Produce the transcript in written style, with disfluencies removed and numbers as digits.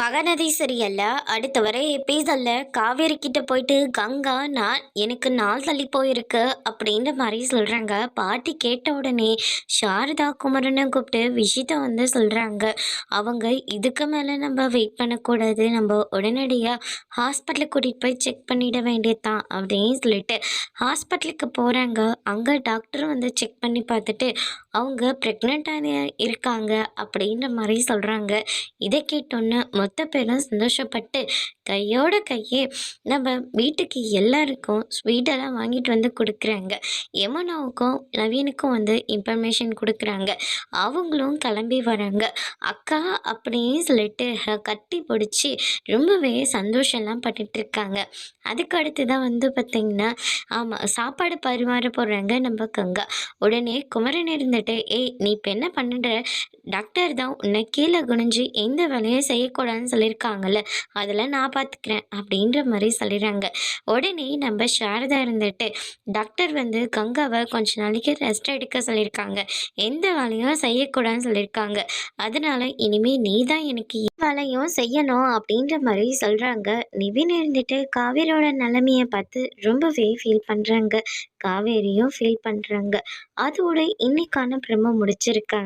மகநதி சீரியல்ல அடுத்த வர எபிசோட்ல காவேரி கிட்ட போயிட்டு கங்கா நான் எனக்கு நாள் தள்ளி போயிருக்கு அப்படின்ற மாதிரி சொல்றாங்க. பாட்டி கேட்ட உடனே சாரதா குமரனை கூப்பிட்டு விஷயத்த சொல்றாங்க. அவங்க இதுக்கு மேல நம்ம வெயிட் பண்ணக்கூடாது, நம்ம உடனடியா ஹாஸ்பிட்டலுக்கு கூட்டிட்டு போய் செக் பண்ணிட வேண்டியதுதான் அப்படின்னு சொல்லிட்டு ஹாஸ்பிட்டலுக்கு போறாங்க. அங்க டாக்டர் செக் பண்ணி பார்த்துட்டு அவங்க ப்ரெக்னெண்ட்டான இருக்காங்க அப்படின்ற மாதிரி சொல்றாங்க. இதை கேட்டோன்னே மொத்த பேரும் சந்தோஷப்பட்டு கையோட கையே நம்ம வீட்டுக்கு எல்லாருக்கும் ஸ்வீட்டெல்லாம் வாங்கிட்டு கொடுக்குறாங்க. யமுனாவுக்கும் நவீனுக்கும் இன்ஃபர்மேஷன் கொடுக்குறாங்க. அவங்களும் கிளம்பி வராங்க. அக்கா அப்படின்னு சொல்லிட்டு கட்டி பிடிச்சி ரொம்பவே சந்தோஷம்லாம் பட்டுட்டு இருக்காங்க. அதுக்கு அடுத்து தான் பார்த்திங்கன்னா ஆமாம் சாப்பாடு பரிமாற போடுறாங்க நம்ம கங்கா. உடனே குமரன் இருந்துட்டு ஏய் நீ இப்போ என்ன பண்ணுற, டாக்டர் தான் உன்னை கீழே குனிஞ்சு எந்த வேலையும் செய்யக்கூடாதுன்னு சொல்லியிருக்காங்கல்ல, அதெல்லாம் நான் பார்த்துக்கிறேன் அப்படின்ற மாதிரி சொல்லிடுறாங்க. உடனே நம்ம சாரதா இருந்துட்டு டாக்டர் கங்காவை கொஞ்ச நாளைக்கு ரெஸ்ட் எடுக்க சொல்லியிருக்காங்க, எந்த வேலையும் செய்யக்கூடாதுன்னு சொல்லியிருக்காங்க, அதனால இனிமே நீ தான் எனக்கு வேலையும் செய்யணும் அப்படின்ற மாதிரி சொல்கிறாங்க. நிவின் இருந்துட்டு காவேரியோட நிலைமையை பார்த்து ரொம்பவே ஃபீல் பண்ணுறாங்க. காவேரியும் ஃபீல் பண்ணுறாங்க. அதோட இன்னைக்கான ப்ரோமோ முடிச்சிருக்காங்க.